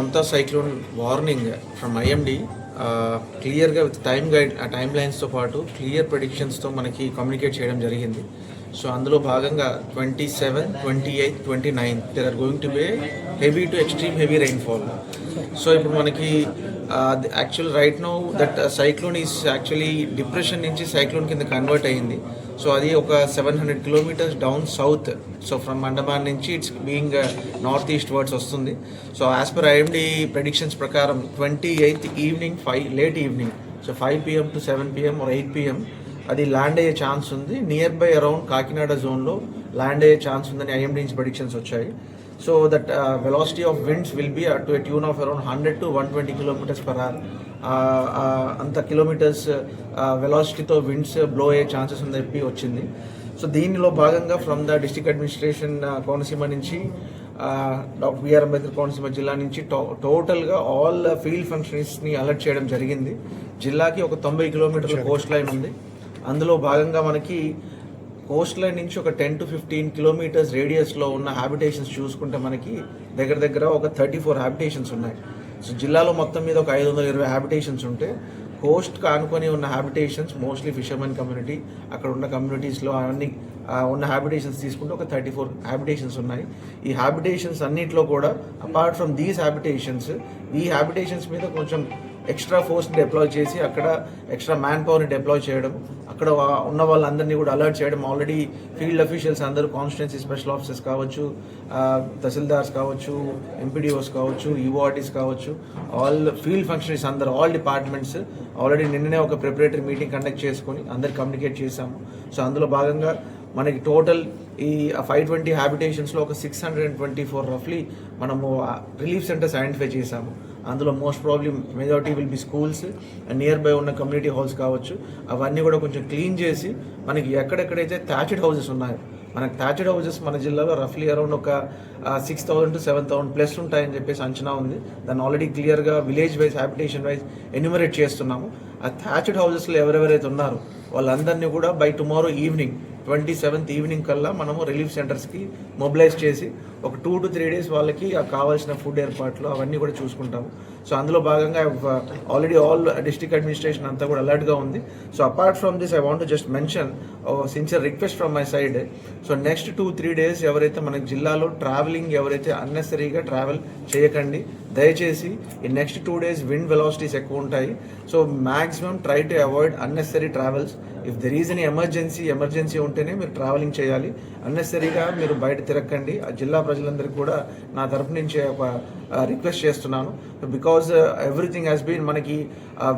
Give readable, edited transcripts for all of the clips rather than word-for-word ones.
Mamta cyclone warning from IMD క్లియర్గా with time లైన్స్తో పాటు clear ప్రెడిక్షన్స్తో మనకి కమ్యూనికేట్ చేయడం జరిగింది. సో అందులో భాగంగా 27, 28, 29 there are going to be heavy to extreme heavy rainfall. So ఇప్పుడు మనకి actual right now that cyclone is actually depression నుంచి సైక్లోన్ కింద కన్వర్ట్ అయ్యింది. సో అది ఒక 700 kilometres down south. So from Andaman నుంచి it's being north east wards వస్తుంది. So as per IMD predictions ప్రకారం 28th evening late evening, so 5 PM to 7 PM or 8 PM అది land అయ్యే ఛాన్స్ ఉంది. నియర్ బై అరౌండ్ కాకినాడ జోన్లో land అయ్యే chance ఉందని IMD నుంచి ప్రెడిక్షన్స్ వచ్చాయి. So that velocity of winds will be to a tune of around 100 to 120 km/h. అంత kilometers వెలాసిటీతో విండ్స్ బ్లో అయ్యే ఛాన్సెస్ ఉందని చెప్పి వచ్చింది. సో దీనిలో భాగంగా from the district administration Konaseema నుంచి డాక్టర్ బిఆర్ అంబేద్కర్ కోనసీమ జిల్లా నుంచి టోటల్గా ఆల్ ఫీల్డ్ ఫంక్షనరీస్ని అలర్ట్ చేయడం జరిగింది. జిల్లాకి ఒక 90 కిలోమీటర్ల కోస్ట్ లైన్ ఉంది. అందులో భాగంగా మనకి కోస్ట్ లైన్ నుంచి ఒక 10 to 15 kilometers రేడియస్లో ఉన్న హ్యాబిటేషన్స్ చూసుకుంటే మనకి దగ్గర ఒక 34 హ్యాబిటేషన్స్ ఉన్నాయి. సో జిల్లాలో మొత్తం మీద ఒక 520 హ్యాబిటేషన్స్ ఉంటే కోస్ట్ ఆనుకొని ఉన్న హ్యాబిటేషన్స్ మోస్ట్లీ ఫిషర్మెన్ కమ్యూనిటీ, అక్కడ ఉన్న కమ్యూనిటీస్లో అన్ని ఉన్న హ్యాబిటేషన్స్ తీసుకుంటే ఒక 34 హ్యాబిటేషన్స్ ఉన్నాయి. ఈ హ్యాబిటేషన్స్ అన్నింటిలో కూడా అపార్ట్ ఫ్రమ్ దీస్ హ్యాబిటేషన్స్, ఈ హ్యాబిటేషన్స్ మీద కొంచెం ఎక్స్ట్రా ఫోర్స్ని డిప్లాయ్ చేసి అక్కడ ఎక్స్ట్రా మ్యాన్ పవర్ని డిప్లాయ్ చేయడం, అక్కడ ఉన్న వాళ్ళందరినీ కూడా అలర్ట్ చేయడం. ఆల్రెడీ ఫీల్డ్ అఫీషియల్స్ అందరూ కాన్స్టిట్యున్సీ స్పెషల్ ఆఫీసర్స్ కావచ్చు, తహసీల్దార్స్ కావచ్చు, ఎంపీడీఓస్ కావచ్చు, ఈఓఆర్టీస్ కావచ్చు, ఆల్ ఫీల్డ్ ఫంక్షనరీస్ అందరూ ఆల్ డిపార్ట్మెంట్స్ ఆల్రెడీ నిన్ననే ఒక ప్రిపరేటరీ మీటింగ్ కండక్ట్ చేసుకొని అందరు కమ్యూనికేట్ చేశాము. సో అందులో భాగంగా మనకి టోటల్ ఈ 520 హ్యాబిటేషన్స్లో ఒక 624 రఫ్లీ మనము రిలీఫ్ సెంటర్స్ ఐడెంటిఫై చేశాము. అందులో most probably majority will be schools, near by ఉన్న కమ్యూనిటీ హాల్స్ కావచ్చు. అవన్నీ కూడా కొంచెం క్లీన్ చేసి మనకి ఎక్కడెక్కడైతే థ్యాచెడ్ హౌసెస్ ఉన్నాయో, మనకి థ్యాచెడ్ హౌసెస్ మన జిల్లాలో రఫ్లీ అరౌండ్ ఒక 6,000 to 7,000 ప్లస్ ఉంటాయని చెప్పేసి అంచనా ఉంది. దాన్ని ఆల్రెడీ క్లియర్గా village wise habitation wise enumerate చేస్తున్నాము. ఆ థ్యాచెడ్ హౌసెస్లో ఎవరెవరైతే ఉన్నారో వాళ్ళందరినీ కూడా by tomorrow evening 27th evening కల్లా మనము రిలీఫ్ సెంటర్స్కి మొబిలైజ్ చేసి ఒక 2 to 3 days వాళ్ళకి కావాల్సిన ఫుడ్ ఏర్పాట్లు అవన్నీ కూడా చూసుకుంటాము. సో అందులో భాగంగా ఆల్రెడీ ఆల్ డిస్ట్రిక్ట్ అడ్మినిస్ట్రేషన్ అంతా కూడా అలర్ట్గా ఉంది. So apart from this I want to just mention sincere request from my side. So next 2-3 days ఎవరైతే మన జిల్లాలో ట్రావెలింగ్ ఎవరైతే అన్నెసరీగా ట్రావెల్ చేయకండి. దయచేసి ఈ నెక్స్ట్ 2 days విండ్ వెలాసిటీస్ ఎక్కువ ఉంటాయి. So maximum try to avoid unnecessary travels. If there is any emergency ఉంటేనే మీరు ట్రావెలింగ్ చేయాలి. అన్నెసరీగా మీరు బయట తిరగకండి. ఆ జిల్లా ప్రజలందరికీ కూడా నా తరపు నుంచి ఒక రిక్వెస్ట్ చేస్తున్నాను. బికాజ్ ఎవ్రీథింగ్ హ్యాస్ బీన్ మనకి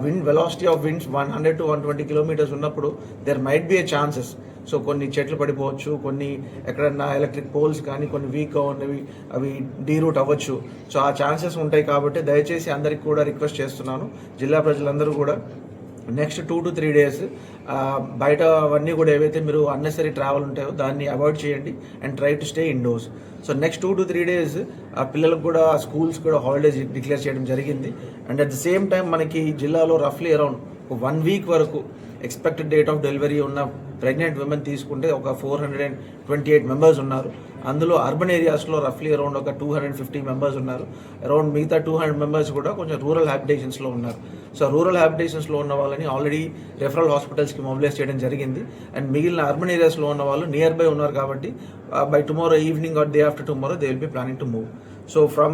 wind velocity of winds 100 to 120 kilometers ఉన్నప్పుడు there might be A chances. So కొన్ని చెట్లు పడిపోవచ్చు, కొన్ని ఎక్కడన్నా ఎలక్ట్రిక్ పోల్స్ కానీ కొన్ని వీక్గా ఉన్నవి అవి డీరూట్ అవ్వచ్చు. సో ఆ ఛాన్సెస్ ఉంటాయి కాబట్టి దయచేసి అందరికి కూడా రిక్వెస్ట్ చేస్తున్నాను. జిల్లా ప్రజలందరూ కూడా నెక్స్ట్ 2 to 3 days బయట అవన్నీ కూడా ఏవైతే మీరు అన్నెసరీ ట్రావెల్ ఉంటాయో దాన్ని అవాయిడ్ చేయండి and try to stay indoors. So next 2 to 3 days పిల్లలకు కూడా స్కూల్స్ కూడా హాలిడేస్ డిక్లేర్ చేయడం జరిగింది. And at the same time మనకి జిల్లాలో రఫ్లీ అరౌండ్ 1 week వరకు ఎక్స్పెక్టెడ్ డేట్ ఆఫ్ డెలివరీ ఉన్న ప్రెగ్నెంట్ విమెన్ తీసుకుంటే ఒక 428 members ఉన్నారు. అందులో అర్బన్ ఏరియాస్లో రఫ్లీ అరౌండ్ ఒక 250 members ఉన్నారు. అరౌండ్ మిగతా 200 members కూడా కొంచెం రూరల్ హ్యాబిటేషన్స్లో ఉన్నారు. సో రూరల్ హ్యాబిటేషన్స్లో ఉన్న వాళ్ళని ఆల్రెడీ రెఫరల్ హాస్పిటల్స్కి మొబిలైజ్ చేయడం జరిగింది. అండ్ మిగిలిన అర్బన్ ఏరియాస్లో ఉన్న వాళ్ళు నియర్ బై ఉన్నారు కాబట్టి by tomorrow evening or day after tomorrow they will be planning to move. So from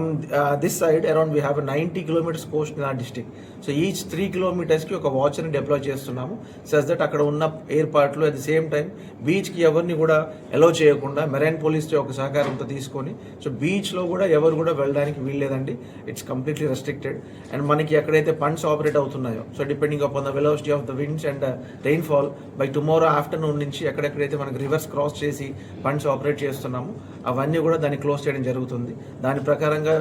this side around we have a 90 kilometers coast in our district. So each 3 kilometers కి ఒక వాచర్ని deploy చేస్తున్నాము. Such that అక్కడ ఉన్న ఏర్పాట్లు at the same time బీచ్కి ఎవరిని కూడా allow చేయకుండా మెరైన్ పోలీస్తో ఒక సహకారంతో తీసుకొని సో బీచ్లో కూడా ఎవరు కూడా వెళ్ళడానికి వీల్లేదండి. It's completely restricted. అండ్ మనకి ఎక్కడైతే పండ్స్ ఆపరేట్ అవుతున్నాయో so depending upon the velocity of the winds and rainfall by tomorrow afternoon నుంచి ఎక్కడెక్కడైతే మనకి రివర్స్ క్రాస్ చేసి పండ్స్ ఆపరేట్ చేస్తున్నాము అవన్నీ కూడా దాన్ని క్లోజ్ చేయడం జరుగుతుంది. దాని ప్రకారంగా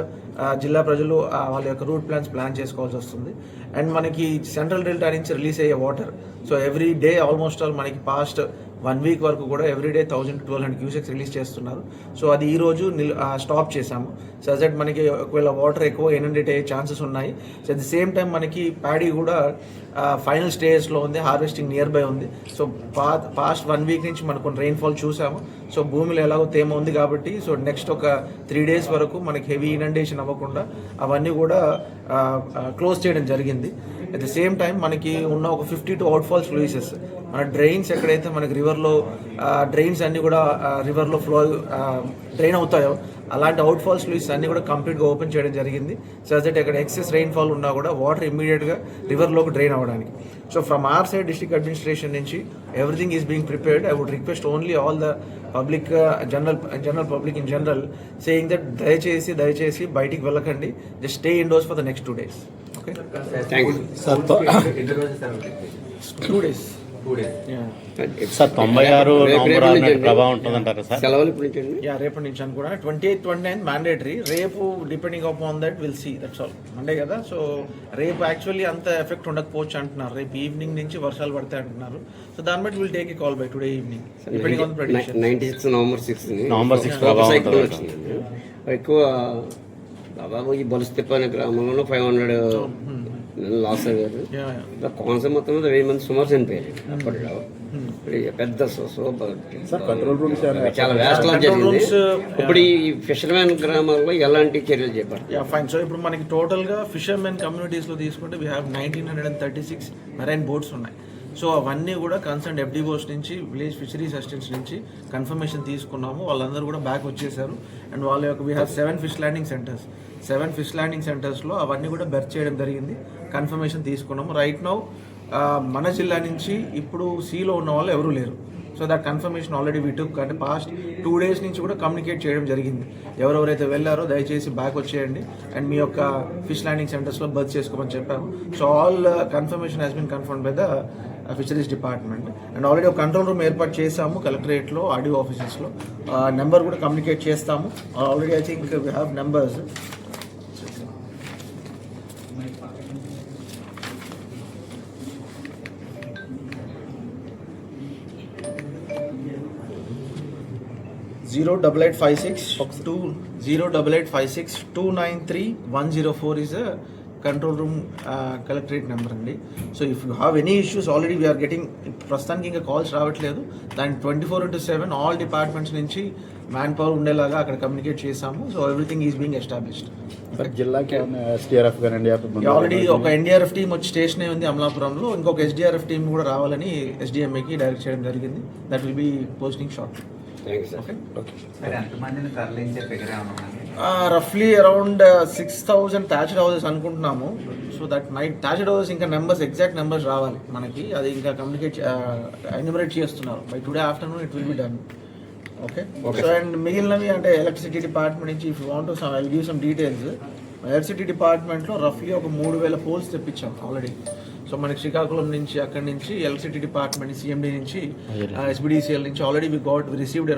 జిల్లా ప్రజలు వాళ్ళ యొక్క రూట్ ప్లాన్ చేసుకోవాల్సి వస్తుంది. అండ్ మనకి సెంట్రల్ డెల్టా నుంచి రిలీజ్ అయ్యే water so every day almost all మనకి పాస్ట్ 1 వీక్ వరకు కూడా ఎవ్రీడే 1000-1200 క్యూసెక్స్ రిలీజ్ చేస్తున్నారు. సో అది ఈ రోజు స్టాప్ చేశాము. సో దట్ మనకి ఒకవేళ వాటర్ ఎక్కువ ఇనండేట్ అయ్యే ఛాన్సెస్ ఉన్నాయి. So at the same time మనకి ప్యాడీ కూడా ఫైనల్ స్టేజ్లో ఉంది, హార్వెస్టింగ్ నియర్ బై ఉంది. సో పాస్ట్ 1 వీక్ నుంచి మనకు కొన్ని రెయిన్ఫాల్ చూసాము. సో భూమిలో ఎలాగో తేమ ఉంది కాబట్టి సో నెక్స్ట్ ఒక 3 days వరకు మనకి హెవీ ఇనండేషన్ అవ్వకుండా అవన్నీ కూడా క్లోజ్ చేయడం జరిగింది. అట్ ద సేమ్ టైం మనకి ఉన్న ఒక 52 అవుట్ఫాల్స్ ఫ్లూయిసెస్, మన డ్రైన్స్ ఎక్కడైతే మనకి రివర్లో డ్రైన్స్ అన్నీ కూడా రివర్లో ఫ్లో డ్రైన్ అవుతాయో అలాంటి అవుట్ఫాల్స్ ఫ్లూయిస్ అన్నీ కూడా కంప్లీట్గా ఓపెన్ చేయడం జరిగింది. సో దట్ ఎక్కడ ఎక్సెస్ రెయిన్ఫాల్ ఉన్నా కూడా వాటర్ ఇమ్మీడియట్గా రివర్లోకి డ్రైన్ అవ్వడానికి. So from our side district administration నుంచి everything is being prepared. I would request only all the public, general public in general saying that దయచేసి బయటికి వెళ్ళకండి, just stay indoors for the next 2 days. Okay, thank you sir 2 days. Sir 96 November ప్రభావం ఉంటుందంటారా sir? సెలవులు ఇప్పుడు నుంచి రేపటి నుంచి అనుకున్నా 28, 29 మ్యాండేటరీ. రేపు depending upon that will see, that's all. Monday కదా, సో రేపు యాక్చువల్లీ అంత ఎఫెక్ట్ ఉండకపోవచ్చు అంటున్నారు. రేపు ఈవినింగ్ నుంచి వర్షాలు పడతాయి అంటున్నారు. సో దాన్ని బట్టి will take a call by today evening depending on the prediction. 96 November 6 November 6 ప్రభావం సైక్లోన్ ఉంటుంది. వచ్చింది. ఎక్కువ దాదాపు ఈ బలుస్తిప్ప అనే గ్రామంలో 500 లాస్ అయ్యారు. కోనసీమ మొత్తం మీద 1000 మంది సుమారు చనిపోయారు అప్పట్లో. పెద్ద కంట్రోల్ రూమ్స్ చాలా వ్యాస్ట్ లాస్ జరిగింది. ఇప్పుడు ఈ ఫిషర్మెన్ గ్రామాల్లో ఎలాంటి చర్యలు చేపడతారు? ఫైన్. సో ఇప్పుడు మనకి టోటల్గా ఫిషర్మెన్ కమ్యూనిటీస్లో తీసుకుంటే వీ హ్యావ్ 1936 మెరైన్ బోట్స్ ఉన్నాయి. సో అవన్నీ కూడా కన్సర్న్ ఎఫ్డిఓస్ నుంచి, విలేజ్ ఫిషరీస్ అసిస్టెంట్స్ నుంచి కన్ఫర్మేషన్ తీసుకున్నాము. వాళ్ళందరూ కూడా బ్యాక్ వచ్చేసారు. అండ్ వాళ్ళ యొక్క we have 7 fish landing centres. 7 fish landing సెంటర్స్లో అవన్నీ కూడా బెర్త్ చేయడం జరిగింది. కన్ఫర్మేషన్ తీసుకున్నాము. రైట్ నౌ మన జిల్లా నుంచి ఇప్పుడు సీలో ఉన్న వాళ్ళు ఎవరూ లేరు. So that confirmation already we took. అంటే పాస్ట్ 2 days నుంచి కూడా కమ్యూనికేట్ చేయడం జరిగింది. ఎవరెవరైతే వెళ్ళారో దయచేసి బ్యాక్ వచ్చేయండి అండ్ మీ యొక్క ఫిష్ ల్యాండింగ్ సెంటర్స్లో బర్త్ చేసుకోమని చెప్పాము. So all confirmation has been confirm by the fisheries department. And already ఒక కంట్రోల్ రూమ్ ఏర్పాటు చేసాము కలెక్టరేట్లో, ఆర్డీఓ ఆఫీసెస్లో. నెంబర్ కూడా కమ్యూనికేట్ చేస్తాము. Already I think we have numbers. Zero 8856 is a control room collectorate number అండి. So if you have any issues already we're getting, ప్రస్తుతానికి ఇంకా కాల్స్ రావట్లేదు. దాని 24/7 ఆల్ డిపార్ట్మెంట్స్ నుంచి మ్యాన్ పవర్ ఉండేలాగా అక్కడ కమ్యూనికేట్ చేసాము. So everything is being established. జిల్లాకి ఎస్డిఆర్ఎఫ్ కానీ ఆల్రెడీ ఒక ఎన్డీఆర్ఎఫ్ టీమ్ వచ్చి స్టేషన్ అయి ఉంది అమలాపురంలో. ఇంకొక ఎస్డిఆర్ఎఫ్ టీమ్ కూడా రావాలని ఎస్డిఎంఏకి డైరెక్ట్ చేయడం జరిగింది. That will be posting short. రఫ్లీ అరౌండ్ 6000 థ్యాచ్డ్ హౌసెస్ అనుకుంటున్నాము. So that night thatched houses ఇంకా నెంబర్స్, ఎగ్జాక్ట్ నెంబర్స్ రావాలి మనకి. అది ఇంకా కమ్యూనికేట్ ఎన్యూమరేట్ చేస్తున్నారు. By today afternoon it will be done. Okay. So and మిగిలినవి అంటే ఎలక్ట్రిసిటీ డిపార్ట్మెంట్ నుంచి if you want to I will give some details. Electricity డిపార్ట్మెంట్లో రఫ్లీ ఒక 3000 పోల్స్ తెప్పించాం ఆల్రెడీ. సో మనకి శ్రీకాకుళం నుంచి, అక్కడి నుంచి ఎలక్ట్రిసిటీ డిపార్ట్మెంట్, సిఎండి నుంచి, ఎస్బిడిసిఎల్ నుంచి ఆల్రెడీ వి రిసీవ్డ్